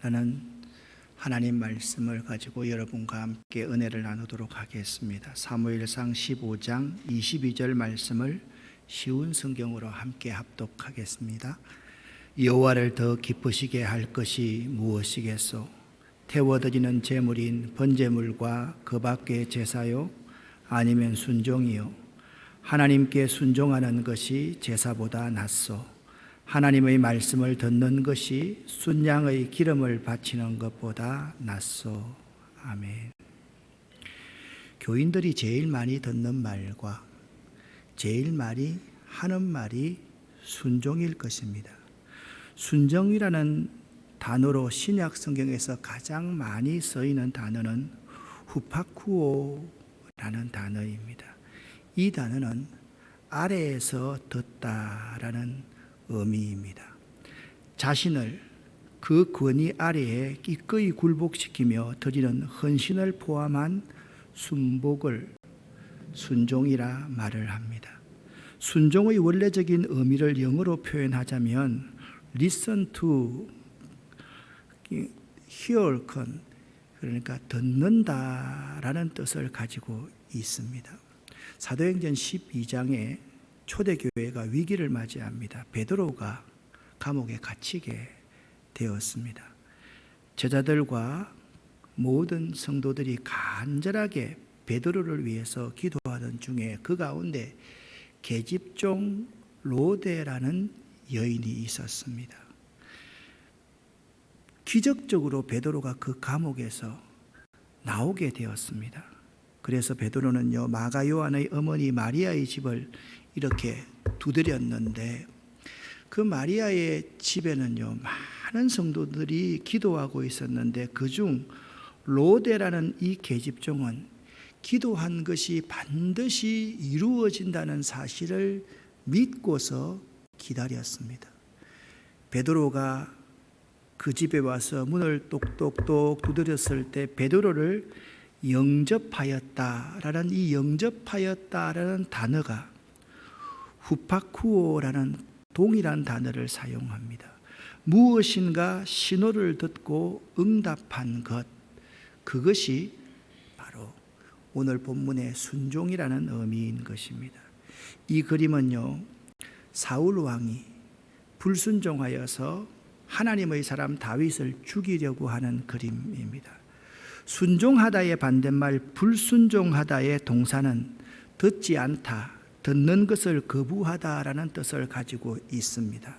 라는 하나님 말씀을 가지고 여러분과 함께 은혜를 나누도록 하겠습니다. 사무엘상 15장 22절 말씀을 쉬운 성경으로 함께 합독하겠습니다. 여호와를 더 기쁘시게 할 것이 무엇이겠소? 태워드리는 제물인 번제물과 그 밖의 제사요? 아니면 순종이요? 하나님께 순종하는 것이 제사보다 낫소. 하나님의 말씀을 듣는 것이 순양의 기름을 바치는 것보다 낫소. 아멘. 교인들이 제일 많이 듣는 말과 제일 많이 하는 말이 순종일 것입니다. 순종이라는 단어로 신약 성경에서 가장 많이 쓰이는 단어는 후파쿠오라는 단어입니다. 이 단어는 아래에서 듣다라는 의미입니다. 자신을 그 권위 아래에 기꺼이 굴복시키며 드리는 헌신을 포함한 순복을 순종이라 말을 합니다. 순종의 원래적인 의미를 영어로 표현하자면 listen to, hearken, 그러니까 듣는다라는 뜻을 가지고 있습니다. 사도행전 12장에 초대교회가 위기를 맞이합니다. 베드로가 감옥에 갇히게 되었습니다. 제자들과 모든 성도들이 간절하게 베드로를 위해서 기도하던 중에 그 가운데 계집종 로데라는 여인이 있었습니다. 기적적으로 베드로가 그 감옥에서 나오게 되었습니다. 그래서 베드로는요, 마가 요한의 어머니 마리아의 집을 이렇게 두드렸는데 그 마리아의 집에는요 많은 성도들이 기도하고 있었는데 그중 로데라는 이 계집종은 기도한 것이 반드시 이루어진다는 사실을 믿고서 기다렸습니다. 베드로가 그 집에 와서 문을 똑똑똑 두드렸을 때 베드로를 영접하였다라는 이 영접하였다라는 단어가 후파쿠오라는 동일한 단어를 사용합니다. 무엇인가 신호를 듣고 응답한 것, 그것이 바로 오늘 본문의 순종이라는 의미인 것입니다. 이 그림은요, 사울 왕이 불순종하여서 하나님의 사람 다윗을 죽이려고 하는 그림입니다. 순종하다의 반대말 불순종하다의 동사는 듣지 않다, 듣는 것을 거부하다라는 뜻을 가지고 있습니다.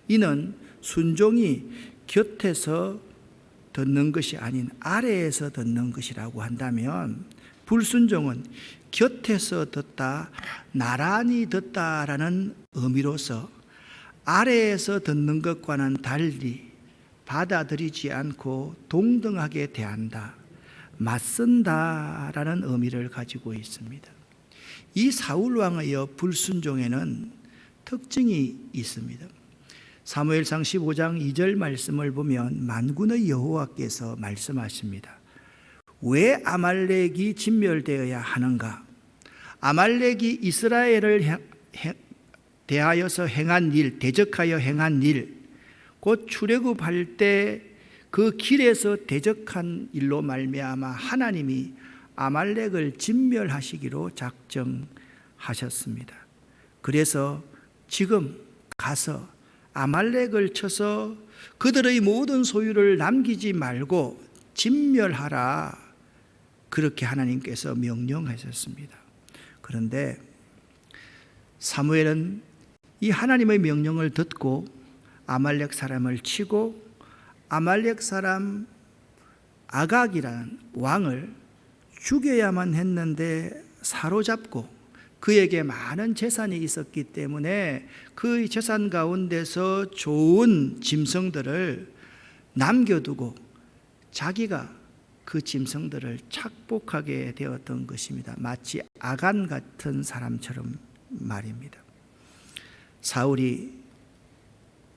이는 순종이 곁에서 듣는 것이 아닌 아래에서 듣는 것이라고 한다면 불순종은 곁에서 듣다, 나란히 듣다라는 의미로서 아래에서 듣는 것과는 달리 받아들이지 않고 동등하게 대한다, 맞선다라는 의미를 가지고 있습니다. 이 사울 왕의 불순종에는 특징이 있습니다. 사무엘상 15장 2절 말씀을 보면 만군의 여호와께서 말씀하십니다. 왜 아말렉이 진멸되어야 하는가? 아말렉이 이스라엘을 대하여서 행한 일, 대적하여 행한 일, 곧 출애굽할 때 그 길에서 대적한 일로 말미암아 하나님이 아말렉을 진멸하시기로 작정하셨습니다. 그래서 지금 가서 아말렉을 쳐서 그들의 모든 소유를 남기지 말고 진멸하라, 그렇게 하나님께서 명령하셨습니다. 그런데 사무엘은 이 하나님의 명령을 듣고 아말렉 사람을 치고 아말렉 사람 아각이라는 왕을 죽여야만 했는데 사로잡고 그에게 많은 재산이 있었기 때문에 그 재산 가운데서 좋은 짐승들을 남겨두고 자기가 그 짐승들을 착복하게 되었던 것입니다. 마치 아간 같은 사람처럼 말입니다. 사울이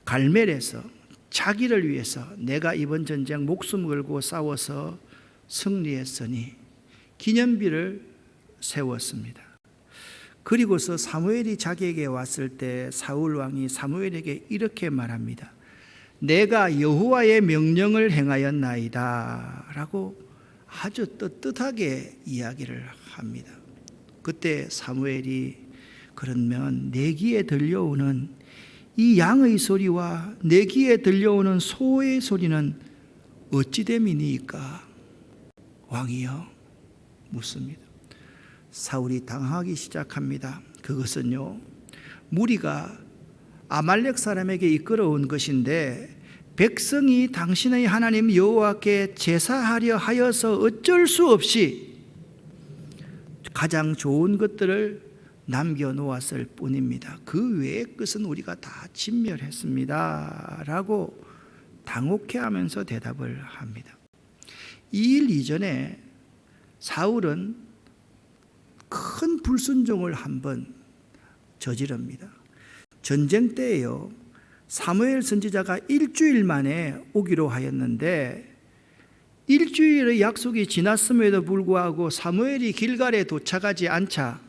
갈멜에서 자기를 위해서 내가 이번 전쟁 목숨 걸고 싸워서 승리했으니 기념비를 세웠습니다. 그리고서 사무엘이 자기에게 왔을 때 사울 왕이 사무엘에게 이렇게 말합니다. 내가 여호와의 명령을 행하였나이다 라고 아주 떳떳하게 이야기를 합니다. 그때 사무엘이 그러면 내 귀에 들려오는 이 양의 소리와 내 귀에 들려오는 소의 소리는 어찌 됨이니까? 왕이여 묻습니다. 사울이 당황하기 시작합니다. 그것은요, 무리가 아말렉 사람에게 이끌어온 것인데 백성이 당신의 하나님 여호와께 제사하려 하여서 어쩔 수 없이 가장 좋은 것들을 남겨놓았을 뿐입니다. 그 외의 것은 우리가 다 진멸했습니다 라고 당혹해하면서 대답을 합니다. 이 일 이전에 사울은 큰 불순종을 한번 저지릅니다. 전쟁 때에요, 사무엘 선지자가 일주일 만에 오기로 하였는데 일주일의 약속이 지났음에도 불구하고 사무엘이 길갈에 도착하지 않자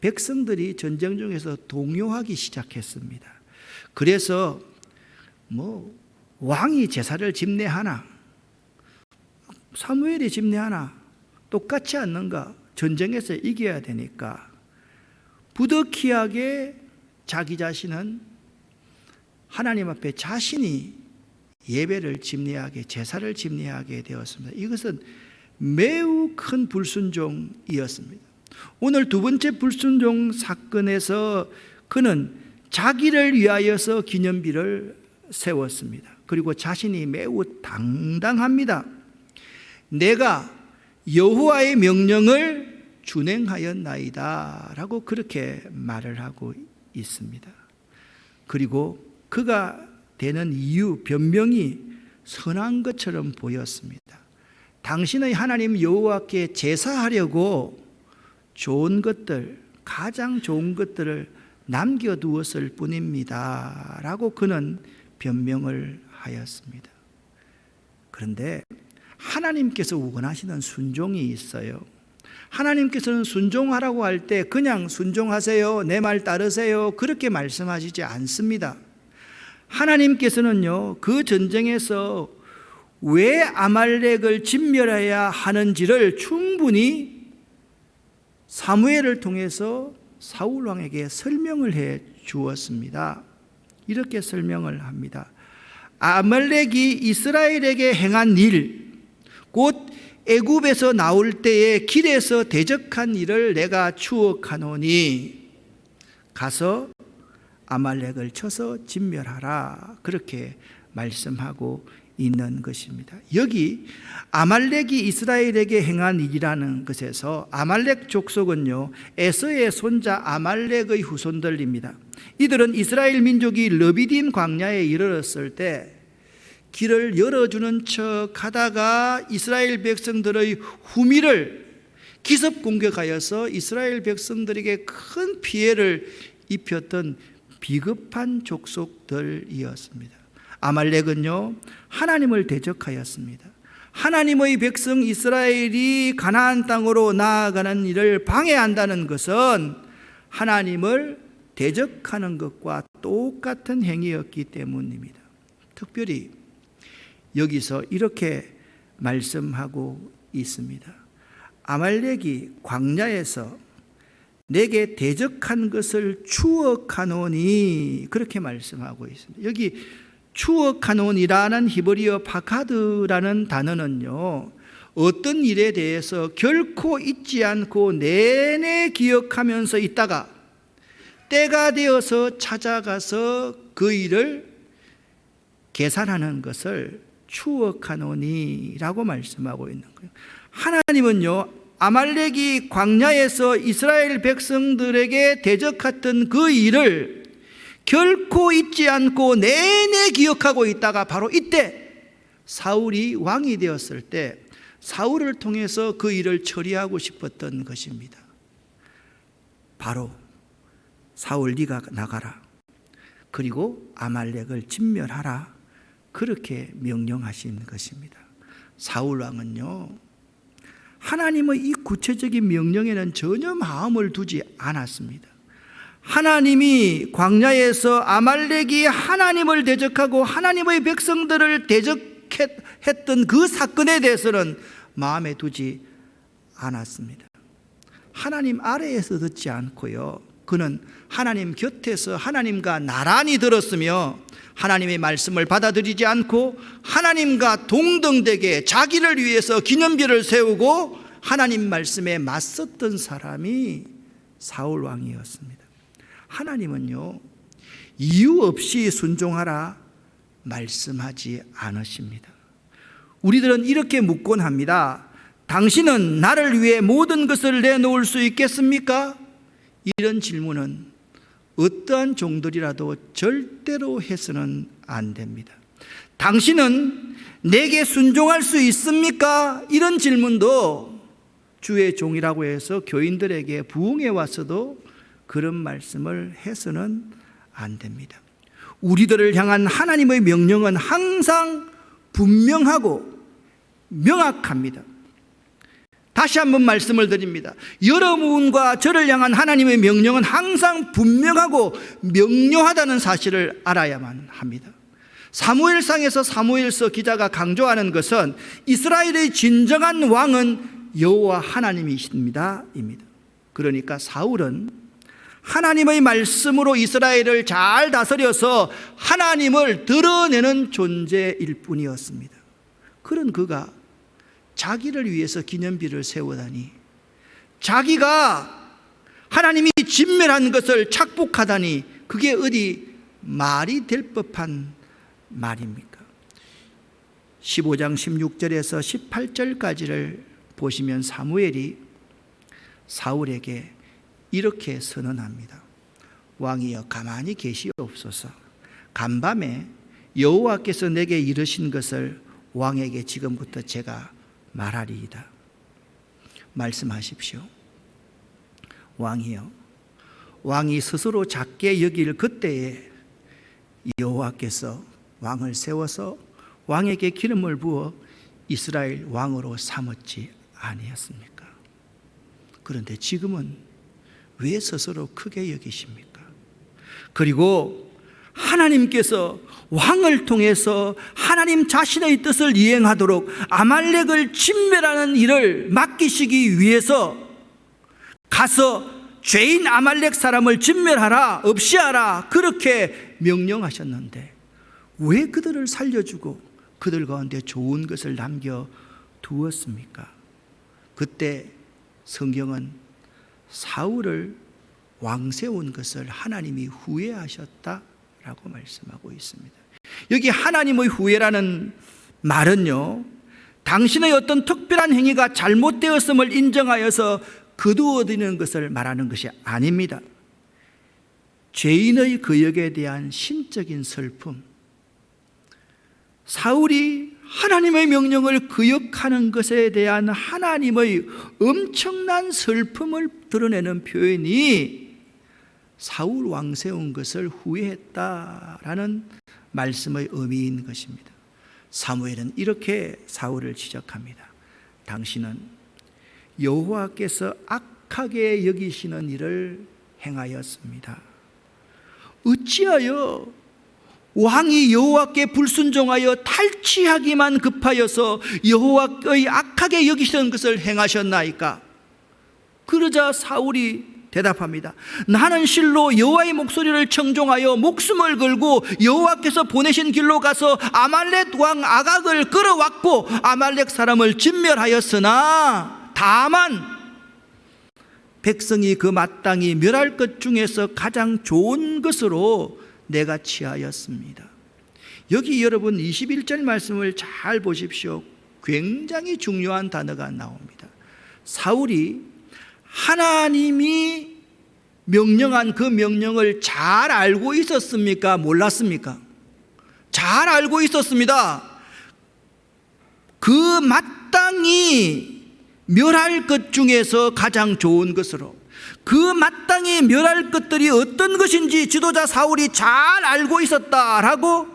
백성들이 전쟁 중에서 동요하기 시작했습니다. 그래서 왕이 제사를 집례하나 사무엘이 집례하나 똑같지 않는가? 전쟁에서 이겨야 되니까 부득이하게 자기 자신은 하나님 앞에 자신이 예배를 집례하게, 제사를 집례하게 되었습니다. 이것은 매우 큰 불순종이었습니다. 오늘 두 번째 불순종 사건에서 그는 자기를 위하여서 기념비를 세웠습니다. 그리고 자신이 매우 당당합니다. 내가 여호와의 명령을 준행하였나이다 라고 그렇게 말을 하고 있습니다. 그리고 그가 되는 이유, 변명이 선한 것처럼 보였습니다. 당신의 하나님 여호와께 제사하려고 좋은 것들, 가장 좋은 것들을 남겨두었을 뿐입니다 라고 그는 변명을 하였습니다. 그런데 하나님께서 원하시는 순종이 있어요. 하나님께서는 순종하라고 할 때 그냥 순종하세요, 내 말 따르세요 그렇게 말씀하시지 않습니다. 하나님께서는요, 그 전쟁에서 왜 아말렉을 진멸해야 하는지를 충분히 사무엘을 통해서 사울 왕에게 설명을 해 주었습니다. 이렇게 설명을 합니다. 아말렉이 이스라엘에게 행한 일, 곧 애굽에서 나올 때에 길에서 대적한 일을 내가 추억하노니 가서 아말렉을 쳐서 진멸하라 그렇게 말씀하고 있는 것입니다. 여기 아말렉이 이스라엘에게 행한 일이라는 것에서 아말렉 족속은요, 에서의 손자 아말렉의 후손들입니다. 이들은 이스라엘 민족이 르비딤 광야에 이르렀을 때 길을 열어주는 척 하다가 이스라엘 백성들의 후미를 기습 공격하여서 이스라엘 백성들에게 큰 피해를 입혔던 비겁한 족속들이었습니다. 아말렉은요, 하나님을 대적하였습니다. 하나님의 백성 이스라엘이 가나안 땅으로 나아가는 일을 방해한다는 것은 하나님을 대적하는 것과 똑같은 행위였기 때문입니다. 특별히 여기서 이렇게 말씀하고 있습니다. 아말렉이 광야에서 내게 대적한 것을 추억하노니 그렇게 말씀하고 있습니다. 여기 추억하노니라는 히브리어 파카드라는 단어는요, 어떤 일에 대해서 결코 잊지 않고 내내 기억하면서 있다가 때가 되어서 찾아가서 그 일을 계산하는 것을 추억하노니라고 말씀하고 있는 거예요. 하나님은요, 아말렉이 광야에서 이스라엘 백성들에게 대적했던 그 일을 결코 잊지 않고 내내 기억하고 있다가 바로 이때 사울이 왕이 되었을 때 사울을 통해서 그 일을 처리하고 싶었던 것입니다. 바로 사울 네가 나가라, 그리고 아말렉을 진멸하라 그렇게 명령하신 것입니다. 사울 왕은요, 하나님의 이 구체적인 명령에는 전혀 마음을 두지 않았습니다. 하나님이 광야에서 아말렉이 하나님을 대적하고 하나님의 백성들을 대적했던 그 사건에 대해서는 마음에 두지 않았습니다. 하나님 아래에서 듣지 않고요, 그는 하나님 곁에서 하나님과 나란히 들었으며 하나님의 말씀을 받아들이지 않고 하나님과 동등되게 자기를 위해서 기념비를 세우고 하나님 말씀에 맞섰던 사람이 사울 왕이었습니다. 하나님은요, 이유 없이 순종하라 말씀하지 않으십니다. 우리들은 이렇게 묻곤 합니다. 당신은 나를 위해 모든 것을 내놓을 수 있겠습니까? 이런 질문은 어떠한 종들이라도 절대로 해서는 안 됩니다. 당신은 내게 순종할 수 있습니까? 이런 질문도 주의 종이라고 해서 교인들에게 부흥해 왔어도 그런 말씀을 해서는 안 됩니다. 우리들을 향한 하나님의 명령은 항상 분명하고 명확합니다. 다시 한번 말씀을 드립니다. 여러분과 저를 향한 하나님의 명령은 항상 분명하고 명료하다는 사실을 알아야만 합니다. 사무엘상에서 사무엘서 기자가 강조하는 것은 이스라엘의 진정한 왕은 여호와 하나님이십니다 입니다. 그러니까 사울은 하나님의 말씀으로 이스라엘을 잘 다스려서 하나님을 드러내는 존재일 뿐이었습니다. 그런 그가 자기를 위해서 기념비를 세우다니, 자기가 하나님이 진멸한 것을 착복하다니, 그게 어디 말이 될 법한 말입니까? 15장 16절에서 18절까지를 보시면 사무엘이 사울에게 이렇게 선언합니다. 왕이여 가만히 계시옵소서. 간밤에 여호와께서 내게 이르신 것을 왕에게 지금부터 제가 말하리이다. 말씀하십시오. 왕이여, 왕이 스스로 작게 여길 그때에 여호와께서 왕을 세워서 왕에게 기름을 부어 이스라엘 왕으로 삼았지 아니었습니까? 그런데 지금은 왜 스스로 크게 여기십니까? 그리고 하나님께서 왕을 통해서 하나님 자신의 뜻을 이행하도록 아말렉을 진멸하는 일을 맡기시기 위해서 가서 죄인 아말렉 사람을 진멸하라, 없이하라, 그렇게 명령하셨는데 왜 그들을 살려주고 그들 가운데 좋은 것을 남겨두었습니까? 그때 성경은 사울을 왕 세운 것을 하나님이 후회하셨다라고 말씀하고 있습니다. 여기 하나님의 후회라는 말은요, 당신의 어떤 특별한 행위가 잘못되었음을 인정하여서 거두어드리는 것을 말하는 것이 아닙니다. 죄인의 거역에 대한 신적인 슬픔, 사울이 하나님의 명령을 거역하는 것에 대한 하나님의 엄청난 슬픔을 드러내는 표현이 사울 왕 세운 것을 후회했다라는 말씀의 의미인 것입니다. 사무엘은 이렇게 사울을 지적합니다. 당신은 여호와께서 악하게 여기시는 일을 행하였습니다. 어찌하여 왕이 여호와께 불순종하여 탈취하기만 급하여서 여호와의 악하게 여기시는 것을 행하셨나이까? 그러자 사울이 대답합니다. 나는 실로 여호와의 목소리를 청종하여 목숨을 걸고 여호와께서 보내신 길로 가서 아말렉 왕 아각을 끌어왔고 아말렉 사람을 진멸하였으나 다만 백성이 그 마땅히 멸할 것 중에서 가장 좋은 것으로 내가 취하였습니다. 여기 여러분 21절 말씀을 잘 보십시오. 굉장히 중요한 단어가 나옵니다. 사울이 하나님이 명령한 그 명령을 잘 알고 있었습니까? 몰랐습니까? 잘 알고 있었습니다. 그 마땅히 멸할 것 중에서 가장 좋은 것으로, 그 마땅히 멸할 것들이 어떤 것인지 지도자 사울이 잘 알고 있었다라고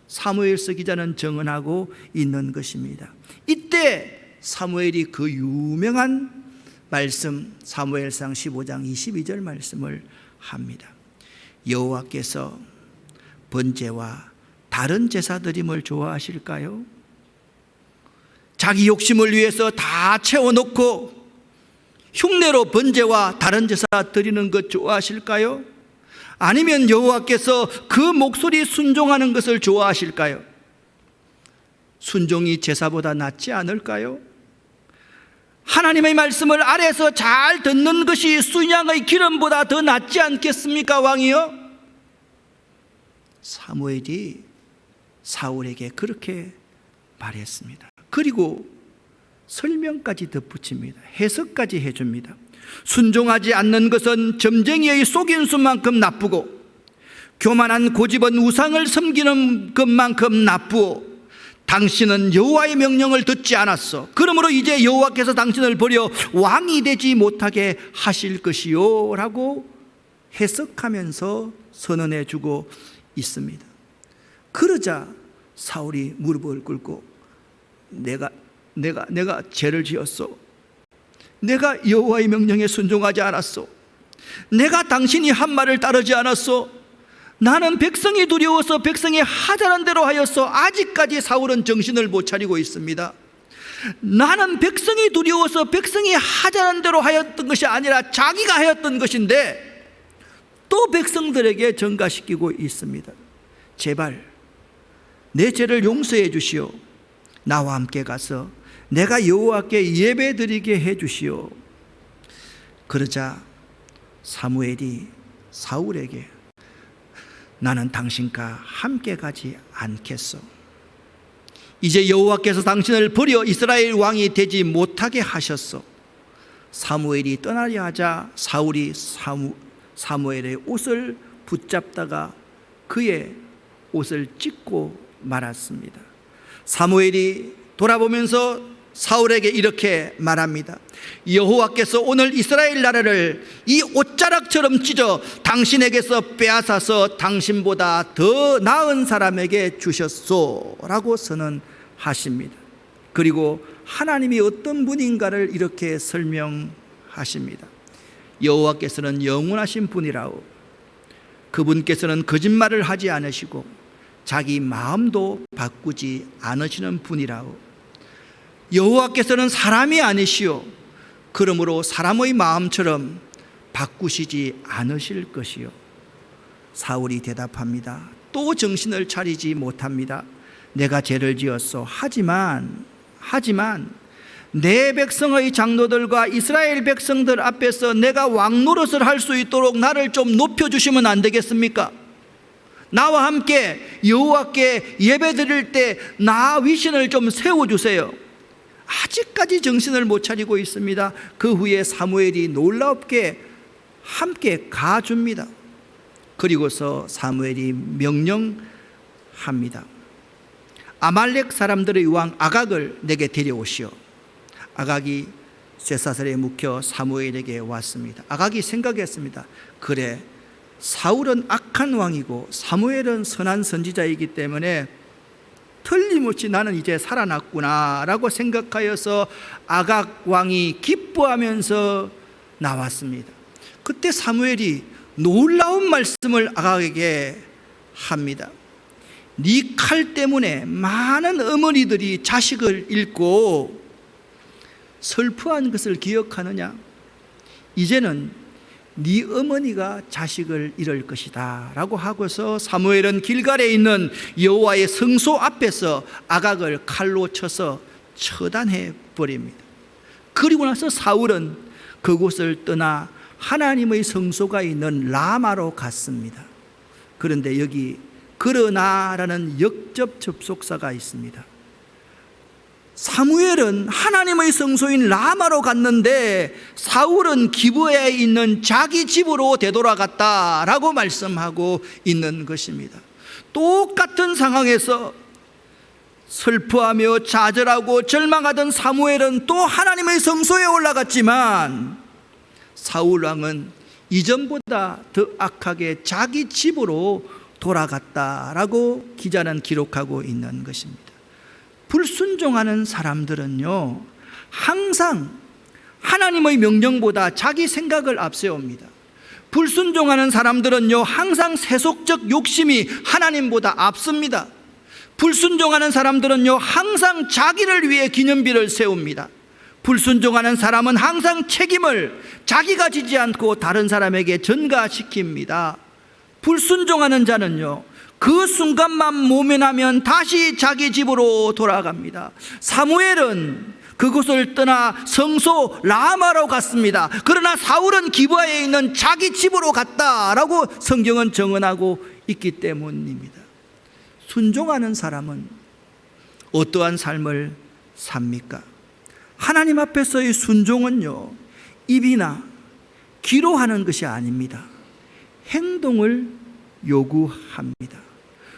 사무엘서 기자는 증언하고 있는 것입니다. 이때 사무엘이 그 유명한 말씀 사무엘상 15장 22절 말씀을 합니다. 여호와께서 번제와 다른 제사 드림을 좋아하실까요? 자기 욕심을 위해서 다 채워놓고 흉내로 번제와 다른 제사 드리는 것 좋아하실까요? 아니면 여호와께서 그 목소리 순종하는 것을 좋아하실까요? 순종이 제사보다 낫지 않을까요? 하나님의 말씀을 아래에서 잘 듣는 것이 순양의 기름보다 더 낫지 않겠습니까, 왕이요? 사무엘이 사울에게 그렇게 말했습니다. 그리고 설명까지 덧붙입니다. 해석까지 해줍니다. 순종하지 않는 것은 점쟁이의 속임수만큼 나쁘고 교만한 고집은 우상을 섬기는 것만큼 나쁘오. 당신은 여호와의 명령을 듣지 않았어. 그러므로 이제 여호와께서 당신을 버려 왕이 되지 못하게 하실 것이요 라고 해석하면서 선언해 주고 있습니다. 그러자 사울이 무릎을 꿇고 내가 죄를 지었소. 내가 여호와의 명령에 순종하지 않았소. 내가 당신이 한 말을 따르지 않았소. 나는 백성이 두려워서 백성이 하자는 대로 하였소. 아직까지 사울은 정신을 못 차리고 있습니다. 나는 백성이 두려워서 백성이 하자는 대로 하였던 것이 아니라 자기가 하였던 것인데 또 백성들에게 전가시키고 있습니다. 제발 내 죄를 용서해 주시오. 나와 함께 가서 내가 여호와께 예배드리게 해 주시오. 그러자 사무엘이 사울에게 나는 당신과 함께 가지 않겠소. 이제 여호와께서 당신을 버려 이스라엘 왕이 되지 못하게 하셨소. 사무엘이 떠나려 하자 사울이 사무엘의 옷을 붙잡다가 그의 옷을 찢고 말았습니다. 사무엘이 돌아보면서 사울에게 이렇게 말합니다. 여호와께서 오늘 이스라엘 나라를 이 옷자락처럼 찢어 당신에게서 빼앗아서 당신보다 더 나은 사람에게 주셨소 라고 선언하십니다. 그리고 하나님이 어떤 분인가를 이렇게 설명하십니다. 여호와께서는 영원하신 분이라오. 그분께서는 거짓말을 하지 않으시고 자기 마음도 바꾸지 않으시는 분이라오. 여호와께서는 사람이 아니시오. 그러므로 사람의 마음처럼 바꾸시지 않으실 것이요. 사울이 대답합니다. 또 정신을 차리지 못합니다. 내가 죄를 지었소. 하지만 내 백성의 장로들과 이스라엘 백성들 앞에서 내가 왕 노릇을 할 수 있도록 나를 좀 높여주시면 안 되겠습니까? 나와 함께 여호와께 예배드릴 때 나 위신을 좀 세워주세요. 아직까지 정신을 못 차리고 있습니다. 그 후에 사무엘이 놀랍게 함께 가줍니다. 그리고서 사무엘이 명령합니다. 아말렉 사람들의 왕 아각을 내게 데려오시오. 아각이 쇠사슬에 묵혀 사무엘에게 왔습니다. 아각이 생각했습니다. 그래, 사울은 악한 왕이고 사무엘은 선한 선지자이기 때문에 틀림없이 나는 이제 살아났구나 라고 생각하여서 아각 왕이 기뻐하면서 나왔습니다. 그때 사무엘이 놀라운 말씀을 아각에게 합니다. 네 칼 때문에 많은 어머니들이 자식을 잃고 슬퍼한 것을 기억하느냐? 이제는 네 어머니가 자식을 잃을 것이다 라고 하고서 사무엘은 길갈에 있는 여호와의 성소 앞에서 아각을 칼로 쳐서 처단해 버립니다. 그리고 나서 사울은 그곳을 떠나 하나님의 성소가 있는 라마로 갔습니다. 그런데 여기 그러나라는 역접 접속사가 있습니다. 사무엘은 하나님의 성소인 라마로 갔는데 사울은 기브야에 있는 자기 집으로 되돌아갔다라고 말씀하고 있는 것입니다. 똑같은 상황에서 슬퍼하며 좌절하고 절망하던 사무엘은 또 하나님의 성소에 올라갔지만 사울 왕은 이전보다 더 악하게 자기 집으로 돌아갔다라고 기자는 기록하고 있는 것입니다. 불순종하는 사람들은요, 항상 하나님의 명령보다 자기 생각을 앞세웁니다. 불순종하는 사람들은요, 항상 세속적 욕심이 하나님보다 앞섭니다. 불순종하는 사람들은요, 항상 자기를 위해 기념비를 세웁니다. 불순종하는 사람은 항상 책임을 자기가 지지 않고 다른 사람에게 전가시킵니다. 불순종하는 자는요, 그 순간만 모면하면 다시 자기 집으로 돌아갑니다. 사무엘은 그곳을 떠나 성소 라마로 갔습니다. 그러나 사울은 기브아에 있는 자기 집으로 갔다라고 성경은 증언하고 있기 때문입니다. 순종하는 사람은 어떠한 삶을 삽니까? 하나님 앞에서의 순종은요, 입이나 귀로 하는 것이 아닙니다. 행동을 요구합니다.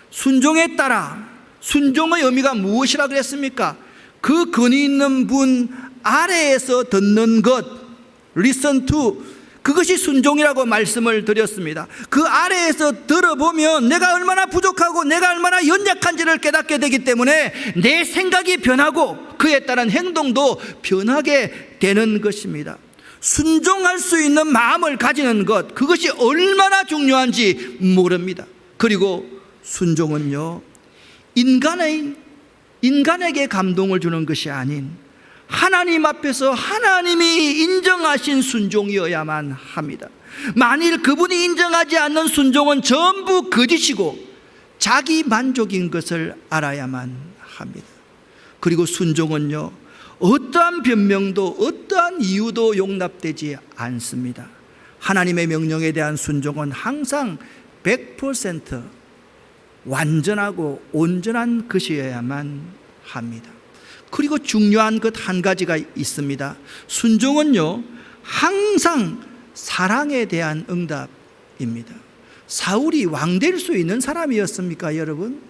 순종에 따라, 순종의 의미가 무엇이라 그랬습니까? 그 근위 있는 분 아래에서 듣는 것, listen to, 그것이 순종이라고 말씀을 드렸습니다. 그 아래에서 들어보면 내가 얼마나 부족하고 내가 얼마나 연약한지를 깨닫게 되기 때문에 내 생각이 변하고 그에 따른 행동도 변하게 되는 것입니다. 순종할 수 있는 마음을 가지는 것, 그것이 얼마나 중요한지 모릅니다. 그리고 순종은요, 인간에게 감동을 주는 것이 아닌 하나님 앞에서 하나님이 인정하신 순종이어야만 합니다. 만일 그분이 인정하지 않는 순종은 전부 거짓이고 자기 만족인 것을 알아야만 합니다. 그리고 순종은요, 어떠한 변명도 어떠한 이유도 용납되지 않습니다. 하나님의 명령에 대한 순종은 항상 100% 완전하고 온전한 것이어야만 합니다. 그리고 중요한 것 한 가지가 있습니다. 순종은요, 항상 사랑에 대한 응답입니다. 사울이 왕 될 수 있는 사람이었습니까, 여러분?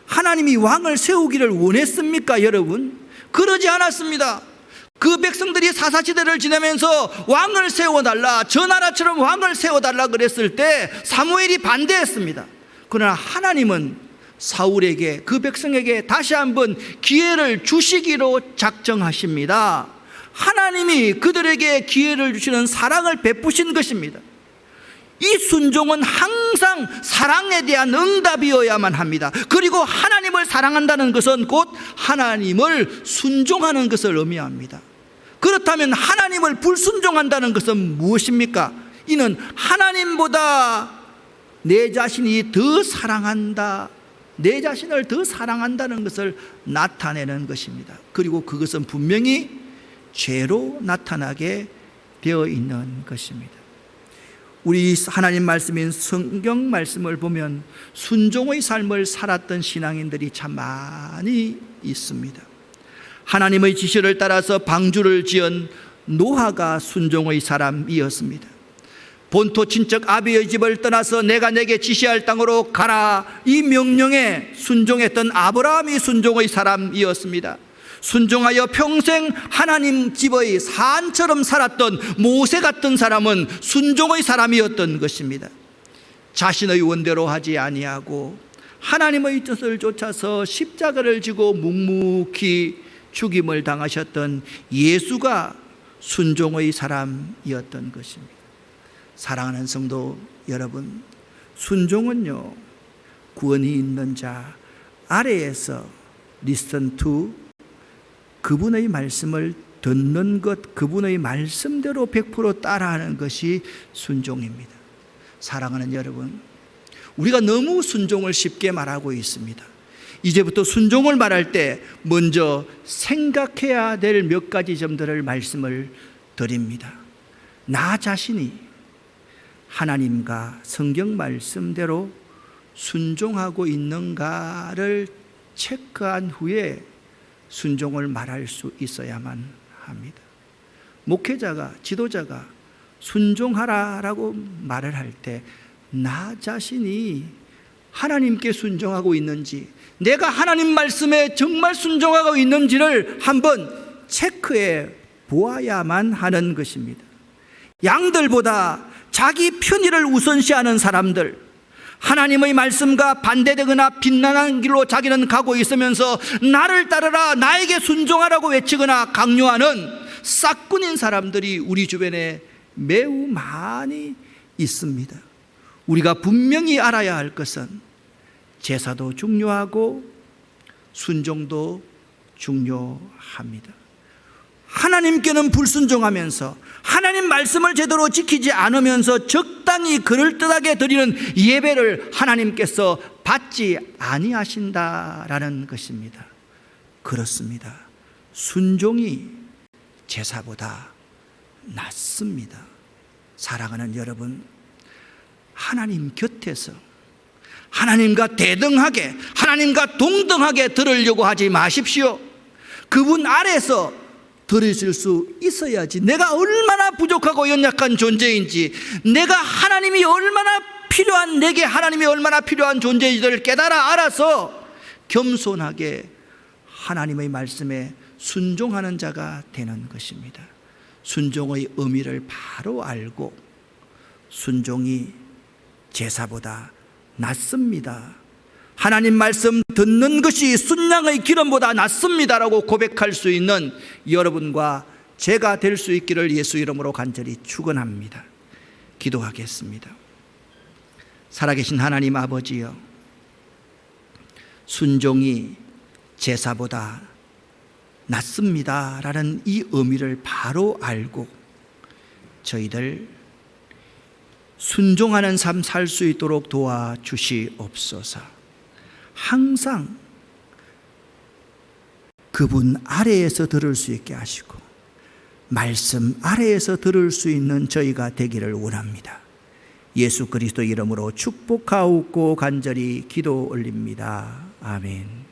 하나님이 왕을 세우기를 원했습니까, 여러분? 그러지 않았습니다. 그 백성들이 사사시대를 지내면서 왕을 세워달라, 저 나라처럼 왕을 세워달라 그랬을 때 사무엘이 반대했습니다. 그러나 하나님은 사울에게, 그 백성에게 다시 한번 기회를 주시기로 작정하십니다. 하나님이 그들에게 기회를 주시는 사랑을 베푸신 것입니다. 이 순종은 항상 사랑에 대한 응답이어야만 합니다. 그리고 하나님을 사랑한다는 것은 곧 하나님을 순종하는 것을 의미합니다. 그렇다면 하나님을 불순종한다는 것은 무엇입니까? 이는 하나님보다 내 자신이 더 사랑한다, 내 자신을 더 사랑한다는 것을 나타내는 것입니다. 그리고 그것은 분명히 죄로 나타나게 되어 있는 것입니다. 우리 하나님 말씀인 성경 말씀을 보면 순종의 삶을 살았던 신앙인들이 참 많이 있습니다. 하나님의 지시를 따라서 방주를 지은 노아가 순종의 사람이었습니다. 본토 친척 아비의 집을 떠나서 내가 내게 지시할 땅으로 가라, 이 명령에 순종했던 아브라함이 순종의 사람이었습니다. 순종하여 평생 하나님 집의 산처럼 살았던 모세 같은 사람은 순종의 사람이었던 것입니다. 자신의 원대로 하지 아니하고 하나님의 뜻을 쫓아서 십자가를 지고 묵묵히 죽임을 당하셨던 예수가 순종의 사람이었던 것입니다. 사랑하는 성도 여러분, 순종은요, 구원이 있는 자 아래에서 listen to, 그분의 말씀을 듣는 것, 그분의 말씀대로 100% 따라하는 것이 순종입니다. 사랑하는 여러분, 우리가 너무 순종을 쉽게 말하고 있습니다. 이제부터 순종을 말할 때 먼저 생각해야 될 몇 가지 점들을 말씀을 드립니다. 나 자신이 하나님과 성경 말씀대로 순종하고 있는가를 체크한 후에 순종을 말할 수 있어야만 합니다. 목회자가, 지도자가 순종하라라고 말을 할 때 나 자신이 하나님께 순종하고 있는지, 내가 하나님 말씀에 정말 순종하고 있는지를 한번 체크해 보아야만 하는 것입니다. 양들보다 자기 편의를 우선시하는 사람들, 하나님의 말씀과 반대되거나 빗나간 길로 자기는 가고 있으면서 나를 따르라, 나에게 순종하라고 외치거나 강요하는 싹군인 사람들이 우리 주변에 매우 많이 있습니다. 우리가 분명히 알아야 할 것은 제사도 중요하고 순종도 중요합니다. 하나님께는 불순종하면서 하나님 말씀을 제대로 지키지 않으면서 적당히 그럴듯하게 드리는 예배를 하나님께서 받지 아니하신다라는 것입니다. 그렇습니다. 순종이 제사보다 낫습니다. 사랑하는 여러분, 하나님 곁에서 하나님과 대등하게, 하나님과 동등하게 들으려고 하지 마십시오. 그분 아래서 들으실 수 있어야지. 내가 얼마나 부족하고 연약한 존재인지, 내가 하나님이 얼마나 필요한, 내게 하나님이 얼마나 필요한 존재인지를 깨달아 알아서 겸손하게 하나님의 말씀에 순종하는 자가 되는 것입니다. 순종의 의미를 바로 알고 순종이 제사보다 낫습니다. 하나님 말씀 듣는 것이 순양의 기름보다 낫습니다라고 고백할 수 있는 여러분과 제가 될 수 있기를 예수 이름으로 간절히 축원합니다. 기도하겠습니다. 살아계신 하나님 아버지여, 순종이 제사보다 낫습니다라는 이 의미를 바로 알고 저희들 순종하는 삶 살 수 있도록 도와주시옵소서. 항상 그분 아래에서 들을 수 있게 하시고 말씀 아래에서 들을 수 있는 저희가 되기를 원합니다. 예수 그리스도 이름으로 축복하옵고 간절히 기도 올립니다. 아멘.